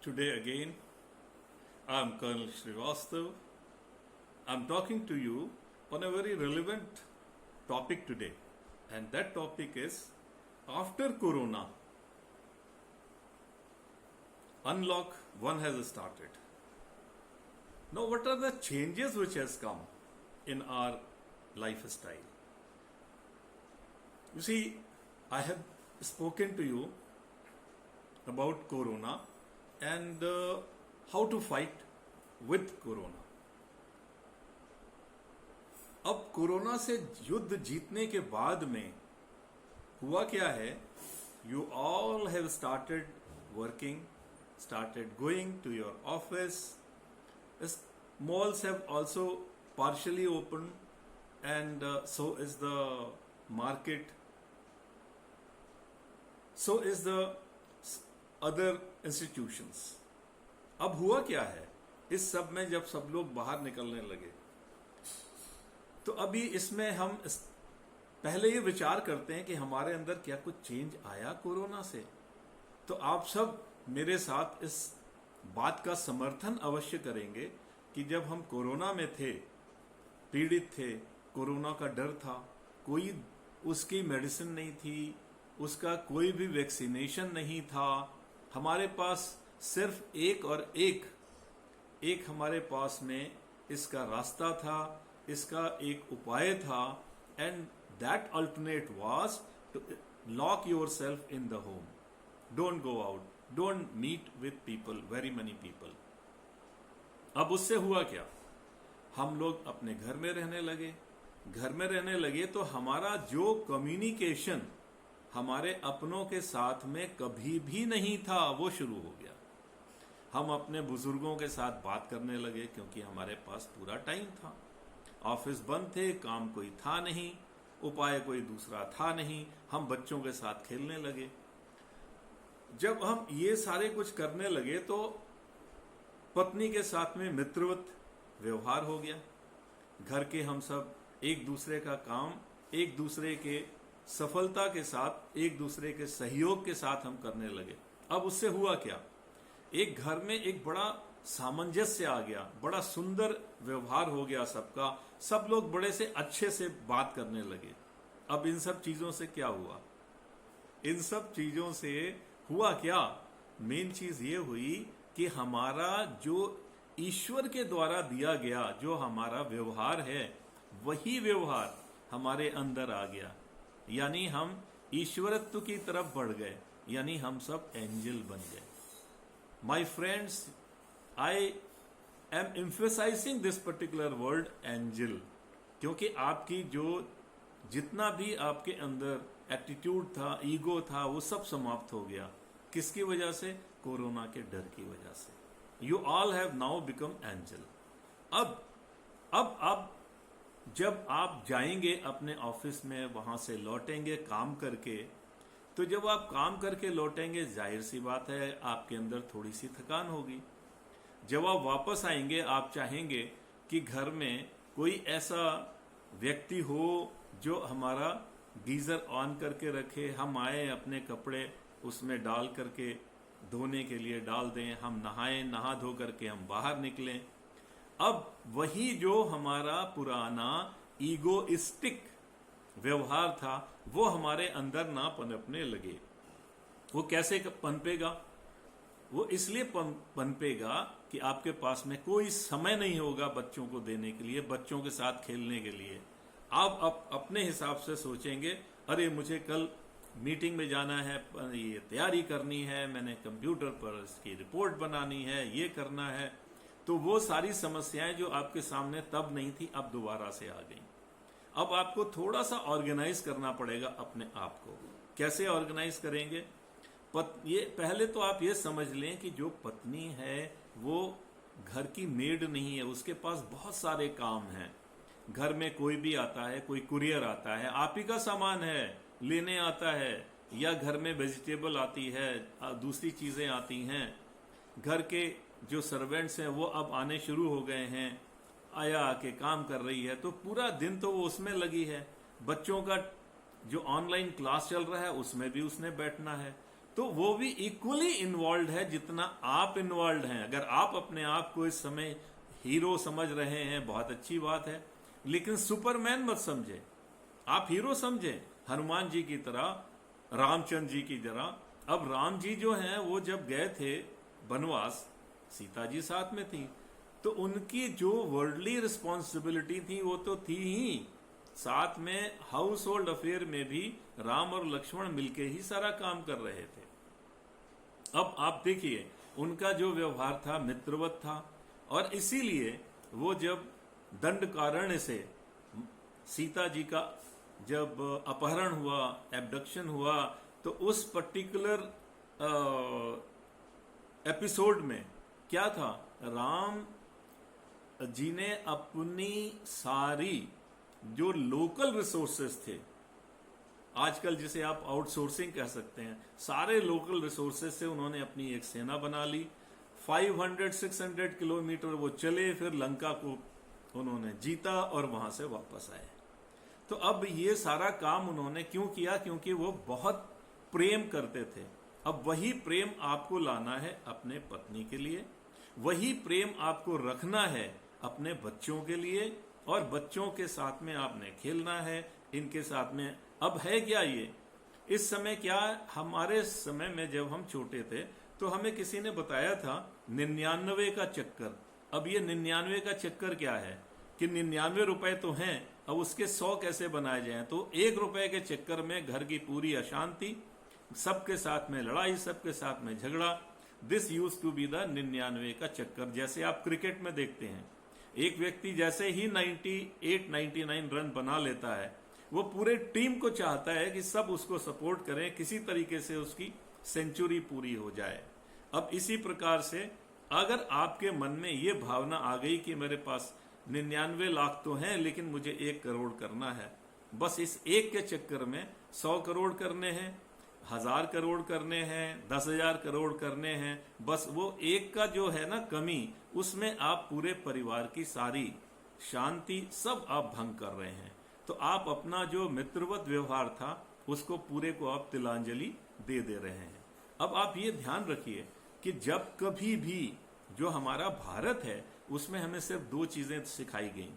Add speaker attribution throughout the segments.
Speaker 1: Today again, I'm Colonel Srivastav. I'm talking to you on a very relevant topic today, and that topic is after Corona, Unlock 1 has started. Now, what are the changes which has come in our lifestyle? You see, I have spoken to you about Corona and how to fight with Corona. अब corona से युद्ध जीतने के बाद में हुआ क्या है? You all have started working, started going to your office. Malls have also partially opened, and so is the market. So is the other institutions. अब हुआ क्या है इस सब में, जब सब लोग बाहर निकलने लगे तो अभी इसमें हम पहले ये विचार करते हैं कि हमारे अंदर क्या कुछ चेंज आया कोरोना से। तो आप सब मेरे साथ इस बात का समर्थन अवश्य करेंगे कि जब हम कोरोना में थे, पीड़ित थे, कोरोना का डर था, कोई उसकी मेडिसिन नहीं थी, उसका कोई भी वैक्सीनेशन नहीं था, हमारे पास सिर्फ एक हमारे पास में इसका रास्ता था, इसका एक उपाय था, and that alternate was to lock yourself in the home, don't go out, don't meet with people, very many people. अब उससे हुआ क्या? हम लोग अपने घर में रहने लगे। घर में रहने लगे तो हमारा जो कम्युनिकेशन हमारे अपनों के साथ में कभी भी नहीं था, वो शुरू हो गया। हम अपने बुजुर्गों के साथ बात करने लगे क्योंकि हमारे पास पूरा टाइम था। ऑफिस बंद थे, काम कोई था नहीं, उपाय कोई दूसरा था नहीं। हम बच्चों के साथ खेलने लगे। जब हम ये सारे कुछ करने लगे तो पत्नी के साथ में मित्रवत व्यवहार हो गया। घर के हम सब एक दूसरे का काम, एक दूसरे के सफलता के साथ, एक दूसरे के सहयोग के साथ हम करने लगे। अब उससे हुआ क्या? एक घर में एक बड़ा सामंजस्य आ गया, बड़ा सुंदर व्यवहार हो गया सबका, सब लोग बड़े से अच्छे से बात करने लगे। अब इन सब चीजों से क्या हुआ? इन सब चीजों से हुआ क्या? मेन चीज ये हुई कि हमारा जो ईश्वर के द्वारा दिया गया जो हमारा व्यवहार है, वही व्यवहार हमारे अंदर आ गया। यानी हम ईश्वरत्व की तरफ बढ़ गए, यानी हम सब एंजल बन गए। My friends, I am emphasizing this particular word angel, क्योंकि आपकी जो जितना भी आपके अंदर एटीट्यूड था, ईगो था, वो सब समाप्त हो गया। किसकी वजह से? कोरोना के डर की वजह से। You all have now become angel. अब जब आप जाएंगे अपने ऑफिस में, वहां से लौटेंगे काम करके, तो जब आप काम करके लौटेंगे, जाहिर सी बात है आपके अंदर थोड़ी सी थकान होगी। जब आप वापस आएंगे, आप चाहेंगे कि घर में कोई ऐसा व्यक्ति हो जो हमारा गीजर ऑन करके रखे, हम आए अपने कपड़े उसमें डाल करके धोने के लिए डाल दें, हम नहाएं, नहा धो करके हम बाहर निकलें। अब वही जो हमारा पुराना ईगोइस्टिक व्यवहार था, वो हमारे अंदर ना पनपने लगे। वो कैसे पनपेगा? वो इसलिए पनपेगा कि आपके पास में कोई समय नहीं होगा बच्चों को देने के लिए, बच्चों के साथ खेलने के लिए। आप अपने हिसाब से सोचेंगे, अरे मुझे कल मीटिंग में जाना है, ये तैयारी करनी है, मैंने कंप्यूटर पर इसकी रिपोर्ट बनानी है, ये करना है। तो वो सारी समस्याएं जो आपके सामने तब नहीं थी, अब दोबारा से आ गई। अब आपको थोड़ा सा ऑर्गेनाइज करना पड़ेगा अपने आप को। कैसे ऑर्गेनाइज करेंगे? ये पहले तो आप ये समझ लें कि जो पत्नी है वो घर की मेड नहीं है, उसके पास बहुत सारे काम हैं। घर में कोई भी आता है, कोई कुरियर आता है, आप ही का सामान है, लेने आता है, या घर में वेजिटेबल आती है, दूसरी चीजें आती हैं। घर के जो सर्वेंट्स हैं वो अब आने शुरू हो गए हैं, आया आके काम कर रही है, तो पूरा दिन तो वो उसमें लगी है। बच्चों का जो ऑनलाइन क्लास चल रहा है उसमें भी उसने बैठना है। तो वो भी इक्वली इन्वॉल्व है जितना आप इन्वॉल्व हैं। अगर आप अपने आप को इस समय हीरो समझ रहे हैं, बहुत अच्छी बात है, लेकिन सुपरमैन मत समझे, आप हीरो समझे, हनुमान जी की तरह, रामचंद्र जी की तरह। अब राम जी जो हैं वो जब गए थे वनवास, सीता जी साथ में थी, तो उनकी जो वर्ल्डली रिस्पॉन्सिबिलिटी थी वो तो थी ही, साथ में हाउस होल्ड अफेयर में भी राम और लक्ष्मण मिलके ही सारा काम कर रहे थे। अब आप देखिए उनका जो व्यवहार था मित्रवत था, और इसीलिए वो जब दंडकारण्य से सीता जी का जब अपहरण हुआ, एब्डक्शन हुआ, तो उस पर्टिकुलर एपिसोड में क्या था, राम जी ने अपनी सारी जो लोकल रिसोर्सेस थे, आजकल जिसे आप आउटसोर्सिंग कह सकते हैं, सारे लोकल रिसोर्सेज से उन्होंने अपनी एक सेना बना ली। 500-600 किलोमीटर वो चले, फिर लंका को उन्होंने जीता और वहां से वापस आए। तो अब ये सारा काम उन्होंने क्यों किया? क्योंकि वो बहुत प्रेम करते थे। अब वही प्रेम आपको लाना है अपने पत्नी के लिए, वही प्रेम आपको रखना है अपने बच्चों के लिए, और बच्चों के साथ में आपने खेलना है, इनके साथ में। अब है क्या ये, इस समय क्या, हमारे समय में जब हम छोटे थे तो हमें किसी ने बताया था 99 का चक्कर। अब ये 99 का चक्कर क्या है कि 99 रुपए तो हैं, अब उसके 100 कैसे बनाए जाएं। तो 1 रुपए के चक्कर में घर की पूरी अशांति, सबके साथ में लड़ाई, सबके साथ में झगड़ा। This used to be the 99 का चक्कर। जैसे आप क्रिकेट में देखते हैं, एक व्यक्ति जैसे ही 98-99 रन बना लेता है, वो पूरे टीम को चाहता है कि सब उसको सपोर्ट करें, किसी तरीके से उसकी सेंचुरी पूरी हो जाए। अब इसी प्रकार से अगर आपके मन में ये भावना आ गई कि मेरे पास 99 लाख तो हैं, लेकिन मुझे 1 करोड़ करना है, बस इस एक के चक्कर में 100 करोड़ करने हैं, 1000 करोड़ करने हैं, 10,000 करोड़ करने हैं, बस वो एक का जो है ना कमी, उसमें आप पूरे परिवार की सारी शांति सब आप भंग कर रहे हैं। तो आप अपना जो मित्रवत व्यवहार था उसको पूरे को आप तिलांजलि दे रहे हैं। अब आप ये ध्यान रखिए कि जब कभी भी जो हमारा भारत है उसमें हमें सिर्फ 2 चीजें सिखाई गई।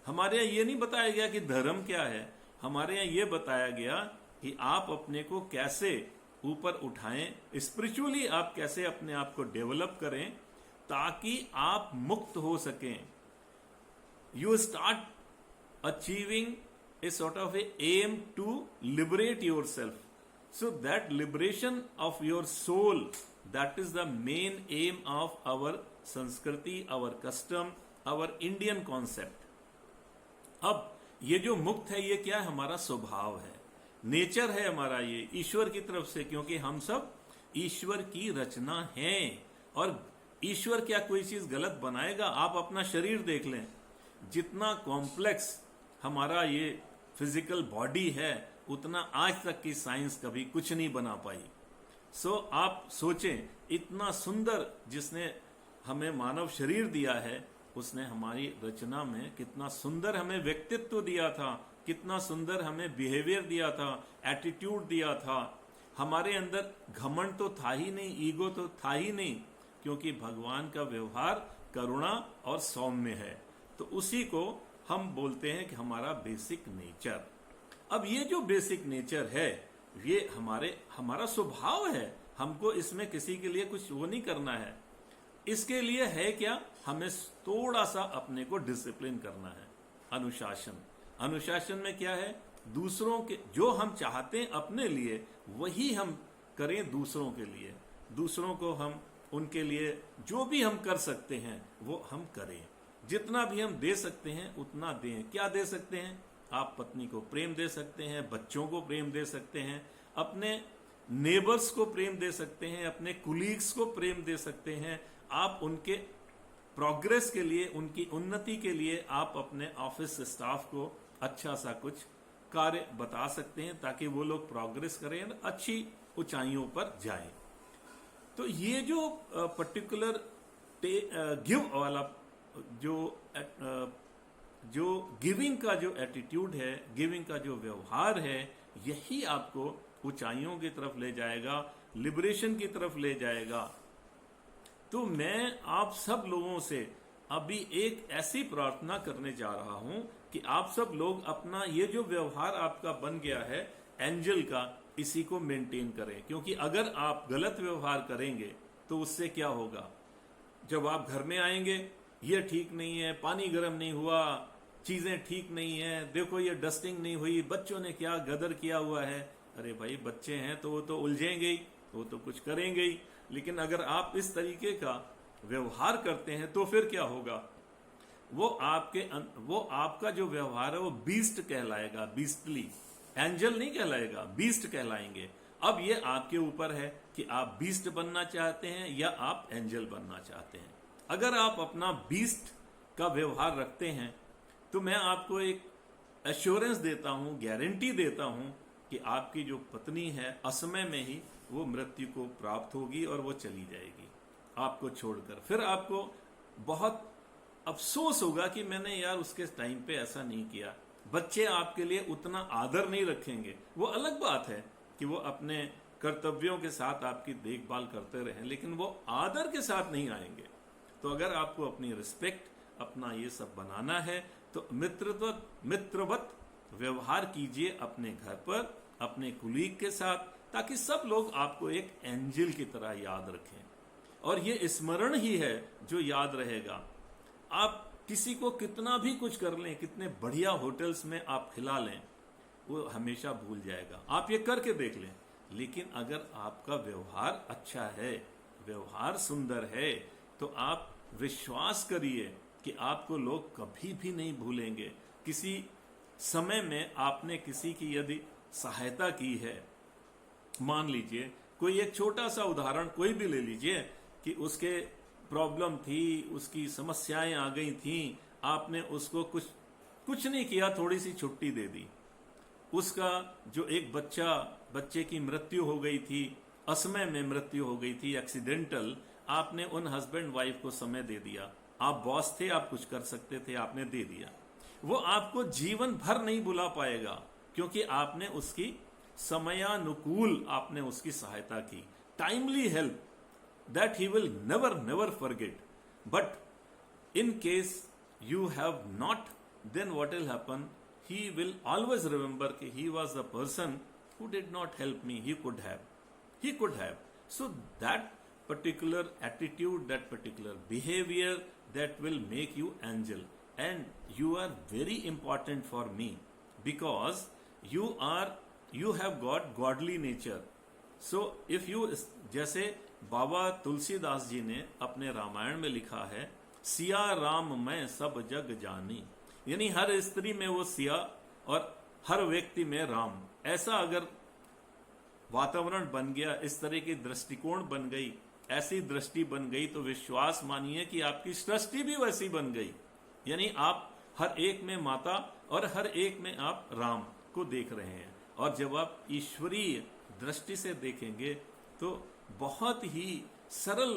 Speaker 1: हमारे यहाँ ये नहीं बताया गया कि धर्म क्या है, हमारे यहाँ ये बताया गया कि आप अपने को कैसे ऊपर उठाएं, स्पिरिचुअली आप कैसे अपने आप को डेवलप करें ताकि आप मुक्त हो सकें। You start achieving a sort of a aim to liberate yourself. So that liberation of your soul, that is the main aim of our Sanskriti, our custom, our Indian concept. अब ये जो मुक्त है ये क्या है? हमारा स्वभाव है, नेचर है हमारा, ये ईश्वर की तरफ से, क्योंकि हम सब ईश्वर की रचना हैं। और ईश्वर क्या कोई चीज गलत बनाएगा? आप अपना शरीर देख लें, जितना कॉम्प्लेक्स हमारा ये फिजिकल बॉडी है उतना आज तक की साइंस कभी कुछ नहीं बना पाई। सो आप सोचें, इतना सुंदर जिसने हमें मानव शरीर दिया है, उसने हमारी रचना में कितना सुंदर हमें व्यक्तित्व दिया था, कितना सुंदर हमें बिहेवियर दिया था, एटीट्यूड दिया था। हमारे अंदर घमंड तो था ही नहीं, ईगो तो था ही नहीं, क्योंकि भगवान का व्यवहार करुणा और सौम्य है। तो उसी को हम बोलते हैं कि हमारा बेसिक नेचर। अब ये जो बेसिक नेचर है ये हमारा स्वभाव है, हमको इसमें किसी के लिए कुछ वो नहीं करना है। इसके लिए है क्या? हमें थोड़ा सा अपने को डिसिप्लिन करना है, अनुशासन। अनुशासन में क्या है? दूसरों के जो हम चाहते हैं अपने लिए वही हम करें दूसरों के लिए। दूसरों को हम उनके लिए जो भी हम कर सकते हैं वो हम करें। जितना भी हम दे सकते हैं उतना दें। क्या दे सकते हैं? आप पत्नी को प्रेम दे सकते हैं, बच्चों को प्रेम दे सकते हैं, अपने नेबर्स को प्रेम दे सकते हैं, अपने कुलीग्स को प्रेम दे सकते हैं। आप उनके प्रोग्रेस के लिए, उनकी उन्नति के लिए आप अपने ऑफिस स्टाफ को अच्छा सा कुछ कार्य बता सकते हैं ताकि वो लोग प्रोग्रेस करें, अच्छी ऊंचाइयों पर जाएं। तो ये जो पर्टिकुलर गिव वाला जो गिविंग का जो एटीट्यूड है, गिविंग का जो व्यवहार है, यही आपको ऊंचाइयों की तरफ ले जाएगा। लिबरेशन की तरफ ले जाएगा। तो मैं आप सब लोगों से अभी एक ऐसी प्रार्थना करने जा रहा हूं कि आप सब लोग अपना ये जो व्यवहार आपका बन गया है एंजल का, इसी को मेंटेन करें। क्योंकि अगर आप गलत व्यवहार करेंगे तो उससे क्या होगा, जब आप घर में आएंगे ये ठीक नहीं है, पानी गर्म नहीं हुआ, चीजें ठीक नहीं है, देखो ये डस्टिंग नहीं हुई, बच्चों ने क्या गदर किया हुआ है। अरे भाई बच्चे हैं तो वो तो उलझेंगे ही, वो तो कुछ करेंगे ही। लेकिन अगर आप इस तरीके का व्यवहार करते हैं तो फिर क्या होगा, वो आपका जो व्यवहार है वो बीस्ट कहलाएगा, बीस्टली। एंजल नहीं कहलाएगा, बीस्ट कहलाएंगे। अब ये आपके ऊपर है कि आप बीस्ट बनना चाहते हैं या आप एंजल बनना चाहते हैं। अगर आप अपना बीस्ट का व्यवहार रखते हैं तो मैं आपको एक एश्योरेंस देता हूं, गारंटी देता हूं कि आपकी जो पत्नी है असमय में ही वो मृत्यु को प्राप्त होगी और वो चली जाएगी आपको छोड़कर। फिर आपको बहुत अफसोस होगा कि मैंने यार उसके टाइम पे ऐसा नहीं किया। बच्चे आपके लिए उतना आदर नहीं रखेंगे। वो अलग बात है कि वो अपने कर्तव्यों के साथ आपकी देखभाल करते रहें, लेकिन वो आदर के साथ नहीं आएंगे। तो अगर आपको अपनी रिस्पेक्ट, अपना ये सब बनाना है तो मित्रवत व्यवहार कीजिए अपने घर पर, अपने कुलीग के साथ, ताकि सब लोग आपको एक एंजल की तरह याद रखें। और ये स्मरण ही है जो याद रहेगा। आप किसी को कितना भी कुछ कर लें, कितने बढ़िया होटल्स में आप खिला लें, वो हमेशा भूल जाएगा। आप ये करके देख लें। लेकिन अगर आपका व्यवहार अच्छा है, व्यवहार सुंदर है, तो आप विश्वास करिए कि आपको लोग कभी भी नहीं भूलेंगे। किसी समय में आपने किसी की यदि सहायता की है, मान लीजिए कोई एक छोटा सा उदाहरण कोई भी ले लीजिए कि उसके प्रॉब्लम थी, उसकी समस्याएं आ गई थी, आपने उसको कुछ नहीं किया, थोड़ी सी छुट्टी दे दी। उसका जो एक बच्चे की मृत्यु हो गई थी, असमय में मृत्यु हो गई थी, एक्सीडेंटल, आपने उन हस्बैंड वाइफ को समय दे दिया। आप बॉस थे, आप कुछ कर सकते थे, आपने दे दिया। वो आपको जीवन भर नहीं भुला पाएगा क्योंकि आपने उसकी समयानुकूल आपने उसकी सहायता की। Timely help that he will never forget. But in case you have not, then what will happen, he will always remember कि he was the person who did not help me. He could have. So that particular attitude, that particular behavior, that will make you angel. And you are very important for me because you have got godly nature. So if you, जैसे बाबा तुलसीदास जी ने अपने रामायण में लिखा है, सिया राम मैं सब जग जानी, यानी हर स्त्री में वो सिया और हर व्यक्ति में राम। ऐसा अगर वातावरण बन गया, इस तरह की दृष्टिकोण बन गई, ऐसी दृष्टि बन गई, तो विश्वास मानिए कि आपकी सृष्टि भी वैसी बन गई। यानी आप हर एक में माता और हर एक में आप राम को देख रहे हैं। और जब आप ईश्वरीय दृष्टि से देखेंगे तो बहुत ही सरल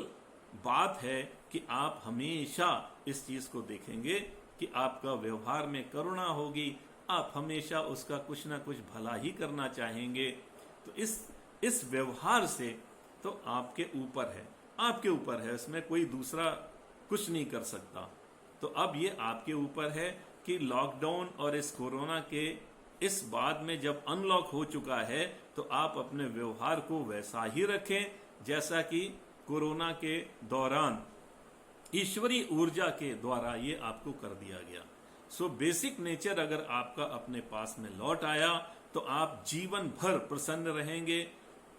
Speaker 1: बात है कि आप हमेशा इस चीज को देखेंगे कि आपका व्यवहार में करुणा होगी, आप हमेशा उसका कुछ ना कुछ भला ही करना चाहेंगे। तो इस व्यवहार से तो आपके ऊपर है, इसमें कोई दूसरा कुछ नहीं कर सकता। तो अब ये आपके ऊपर है कि लॉकडाउन और इस कोरोना के इस बाद में जब अनलॉक हो चुका है तो आप अपने व्यवहार को वैसा ही रखें जैसा कि कोरोना के दौरान ईश्वरीय ऊर्जा के द्वारा ये आपको कर दिया गया। सो बेसिक नेचर अगर आपका अपने पास में लौट आया तो आप जीवन भर प्रसन्न रहेंगे,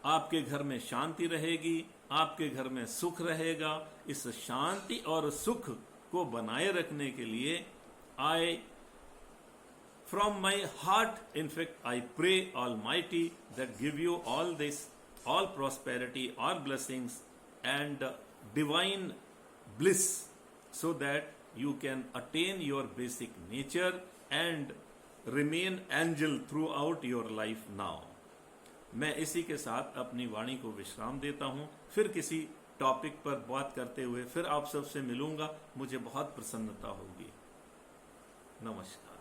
Speaker 1: आपके घर में शांति रहेगी, आपके घर में सुख रहेगा। इस शांति और सुख को बनाए रखने के लिए from my heart, in fact, I pray Almighty that give you all this, all prosperity, all blessings and divine bliss so that you can attain your basic nature and remain angel throughout your life now. मैं इसी के साथ अपनी वाणी को विश्राम देता हूँ। फिर किसी टॉपिक पर बात करते हुए फिर आप सबसे मिलूंगा। मुझे बहुत प्रसन्नता होगी। नमस्कार।